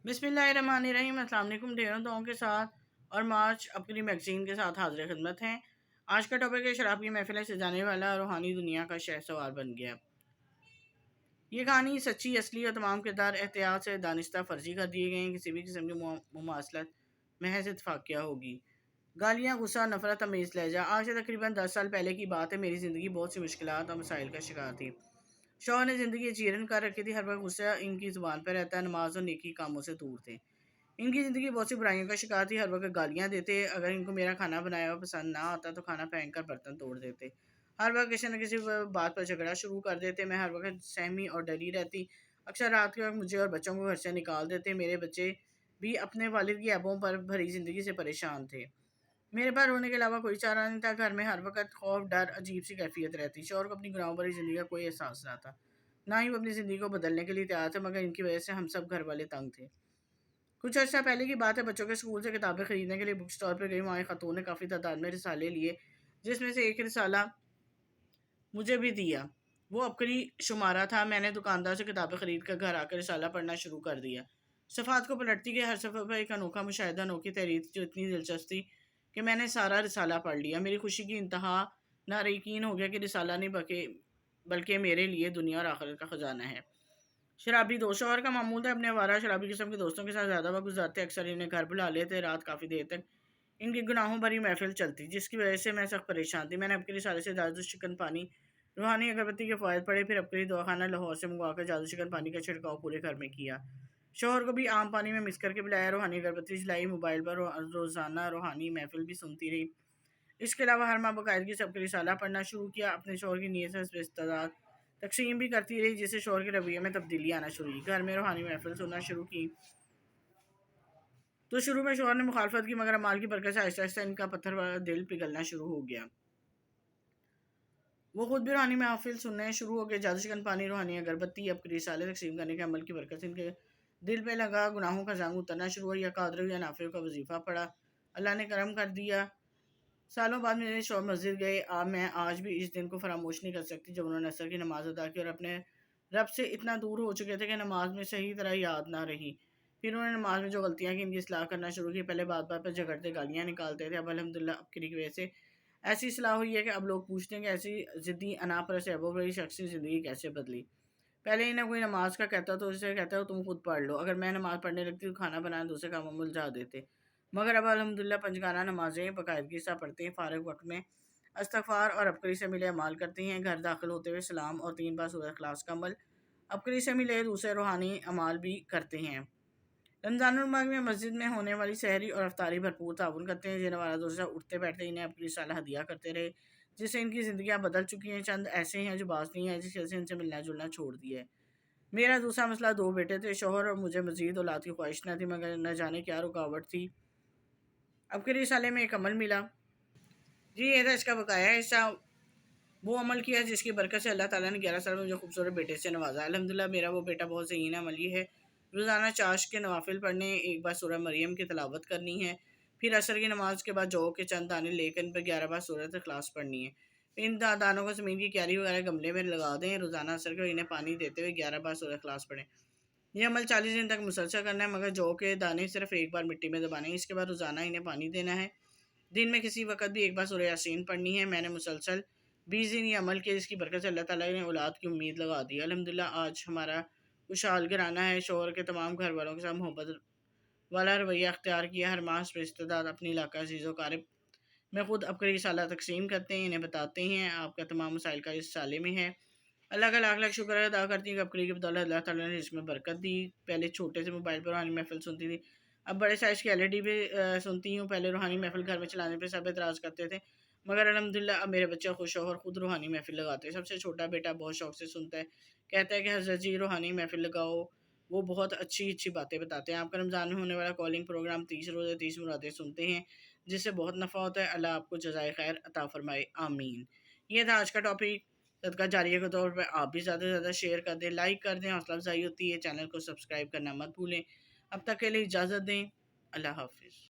बिस्मिल्लाहिर्रहमानिर्रहीम। अस्सलाम वालेकुम। ढेरों दुआओं के साथ और मार्च अपनी मैगज़ीन के साथ हाज़िर खिदमत हैं। आज का टॉपिक है शराब की महफिलें सजाने वाला रूहानी दुनिया का शहसवार बन गया। ये कहानी सच्ची, असली और तमाम किरदार एहतियात से दानिस्ता फर्जी कर दिए गए हैं। किसी भी किस्म की मुमासलत महज इत्तफाकिया होगी। गालियाँ, गुस्सा, नफरत, तमीज़ लहजा। आज से तकरीबन 10 साल पहले की बात है। मेरी ज़िंदगी बहुत सी मुश्किलात और मसाइल का शिकार थी। शौहर ने ज़िंदगी चीरन कर रखी थी। हर वक्त गुस्सा इनकी ज़ुबान पर रहता है। नमाज और नेकी कामों से दूर थे। इनकी ज़िंदगी बहुत सी बुराइयों का शिकार थी। हर वक्त गालियाँ देते। अगर इनको मेरा खाना बनाया हुआ पसंद ना आता तो खाना फेंक कर बर्तन तोड़ देते। हर वक्त किसी न किसी बात पर झगड़ा शुरू कर देते। मैं हर वक्त सहमी और डरी रहती। अक्सर रात के वक्त मुझे और बच्चों को घर से निकाल देते। मेरे बच्चे भी अपने वालिद की ऐबों पर भरी ज़िंदगी से परेशान थे। मेरे पास रोने के अलावा कोई चारा नहीं था। घर में हर वक्त खौफ, डर, अजीब सी कैफियत रहती। शौहर को अपनी गुनाहों भरी ज़िंदगी का कोई एहसास ना था। ना ही वो अपनी ज़िंदगी को बदलने के लिए तैयार थे, मगर इनकी वजह से हम सब घर वाले तंग थे। कुछ अर्सा पहले की बात है। बच्चों के स्कूल से किताबें खरीदने के लिए बुक स्टोर पर गई। वहाँ एक खातून ने काफ़ी तादाद में रिसाले लिए, जिसमें से एक रिसाला मुझे भी दिया। वो अबकरी शुमारा था। मैंने दुकानदार से किताबें खरीद कर घर आकर रिसाला पढ़ना शुरू कर दिया। सफ़ात को पलटती गई। हर सफ़र पर एक अनोखा मुशाहिदा, अनोखी तहरीर जो इतनी दिलचस्प थी कि मैंने सारा रिसाला पढ़ लिया। मेरी खुशी की इंतहा ना रही। यकीन हो गया कि रिसाला नहीं बल्कि मेरे लिए दुनिया और आखिरत का खजाना है। शराबी दोस्त। शौहर का मामूल था अपने आवारा शराबी किस्म के दोस्तों के साथ ज़्यादा वक्त गुजारते। अक्सर इन्हें घर बुला लेते। रात काफ़ी देर तक इनकी गुनाहों भरी महफिल चलती, जिसकी वजह से मैं सख्त परेशान थी। मैंने अबकरी साले से जादू चिकन पानी, रूहानी अगरबत्ती के फ़वाइद पढ़े। फिर अबकरी दवाखाना लाहौर से मंगवाकर जादू चिकन पानी का छिड़काव पूरे घर में किया। शौहर को भी आम पानी में मिक्स करके पिलाया। रूहानी अगरबत्ती जलाई। मोबाइल पर रोज़ाना रूहानी महफिल भी सुनती रही। इसके अलावा हर माह बाकायदगी से अपनी रिसाला पढ़ना शुरू किया। अपने शौहर की नीयत से इस्तेदाद तकसीम भी करती रही, जिससे शौहर के रवैये में तब्दीली आना शुरू हुई। घर में रूहानी महफिल सुनना शुरू की तो शुरू में शौहर ने मुखालफत की, मगर अमाल की बरकत से आहिस्ता आहिस्ता इनका पत्थर वाला दिल पिघलना शुरू हो गया। वो खुद भी रूहानी महफिल सुनने शुरू हो गए। जादू चिकन पानी, रूहानी अगरबत्ती, अपनी रिसाले तकसीम करने के अमल की बरकत से इनके दिल पे लगा। गुनाहों का जंग उतरना शुरू हुआ। या कादर या नाफियों का वजीफ़ा पड़ा। अल्लाह ने करम कर दिया। सालों बाद मेरे शौहर मस्जिद गए। मैं आज भी इस दिन को फरामोश नहीं कर सकती जब उन्होंने असर की नमाज अदा की और अपने रब से इतना दूर हो चुके थे कि नमाज में सही तरह याद ना रही। फिर उन्होंने नमाज में जो गलतियाँ की, इनकी इस्लाह करना शुरू की। पहले बात बात पर झगड़ते, गालियाँ निकालते थे। अब अल्हम्दुलिल्लाह अबकरी की वजह से ऐसी इस्लाह हुई है कि अब लोग पूछते हैं कि ऐसी ज़िद्दी अनापरस एबो बड़ी शख्स की ज़िंदगी कैसे बदली। पहले इन्हें कोई नमाज का कहता तो उसे कहता हो तुम खुद पढ़ लो। अगर मैं नमाज पढ़ने लगती तो खाना बनाना दूसरे कामों में उलझा देते। मगर अब अल्हम्दुलिल्लाह पंजगाना नमाज़ें बाकायदगी से पढ़ते हैं। फ़ारिग वक्त में इस्तग़फ़ार और अबकरी से मिले अमाल करती हैं। घर दाखिल होते हुए सलाम और 3 बार सूरह इख़लास का अमल, अबकरी से मिले दूसरे रूहानी अमाल भी करते हैं। रमज़ानुल मुबारक में मस्जिद में होने वाली सहरी और अफ्तारी भरपूर ताउन करते हैं। जिन्हें वाला दूसरा उठते बैठते इन्हें अपनी साला हदिया करते रहे, जिससे इनकी ज़िंदगियाँ बदल चुकी हैं। चंद ऐसे हैं जो बाज़ नहीं हैं, जिसकी वजह से इनसे मिलना जुलना छोड़ दिया है। मेरा दूसरा मसला 2 बेटे थे। शौहर और मुझे मज़ीद औलाद की ख्वाहिश न थी, मगर न जाने क्या रुकावट थी। अबकरी रिसाले में एक अमल मिला। जी, ये था इसका बकाया हिस्सा। वो अमल किया जिसकी बरकत से अल्लाह ताला ने 11 साल में मुझे खूबसूरत बेटे से नवाजा। अल्हम्दुलिल्लाह मेरा वो बेटा बहुत ज़हीन अमली है। रोज़ाना चाश के नवाफिल पढ़ने, एक बार सूरह मरियम की तिलावत करनी है। फिर असर की नमाज के बाद जौ के चंद दाने लेकर इन पर 11 बार सूरत इख़लास पढ़नी है। इन दानों को ज़मीन की क्यारी वगैरह गमले में लगा दें। रोज़ाना असर को इन्हें पानी देते हुए 11 बार सूरह इख़लास पढ़ें। ये अमल 40 दिन तक मुसलसल करना है, मगर जौ के दाने सिर्फ एक बार मिट्टी में दबाने हैं। इसके बाद रोज़ाना इन्हें पानी देना है। दिन में किसी वक़्त भी एक बार सूरह यासीन पढ़नी है। मैंने मुसलसल 20 दिन ये अमल किया, जिसकी बरकत से अल्लाह ताला ने औलाद की उम्मीद लगा दी। अल्हम्दुलिल्लाह आज हमारा खुशहाल घराना है। शौहर के तमाम घर वालों के साथ मोहब्बत वाला रवैया अख्तियार किया। हर माह रिश्तेदार अपने इलाका अज़ीज़ व क़ारिब में ख़ुद अबकरी साला तकसीम करते हैं। इन्हें बताते हैं आपका तमाम मसाइल का इस साले में है। अल्लाह का लाख लाख शुक्र अदा करती हूँ कि अबकरी की बदौलत अल्लाह ताला ने इसमें बरकत दी। पहले छोटे से मोबाइल पर रूहानी महफिल सुनती थी, अब बड़े साइज़ की एलईडी पे सुनती हूँ। पहले रूहानी महफिल घर में चलाने पे सब एतराज़ करते थे, मगर अल्हम्दुलिल्लाह अब मेरे बच्चे खुश और ख़ुद रूहानी महफिल लगाते हैं। सबसे छोटा बेटा बहुत शौक़ से सुनता है, कहता है कि हज़रत जी रूहानी महफिल लगाओ, वो बहुत अच्छी अच्छी बातें बताते हैं। आपका रमज़ान में होने वाला कॉलिंग प्रोग्राम 30 रोज़े 30 मुरादें सुनते हैं, जिससे बहुत नफ़ा होता है। अल्लाह आपको जज़ाए खैर अता फ़रमाए, आमीन। ये था आज का टॉपिक। सदका जारिया के तौर पर आप भी ज़्यादा से ज़्यादा शेयर कर दें, लाइक कर दें, हौसला अफ़ज़ाई होती है। चैनल को सब्सक्राइब करना मत भूलें। अब तक के लिए इजाज़त दें। अल्लाह हाफ़िज़।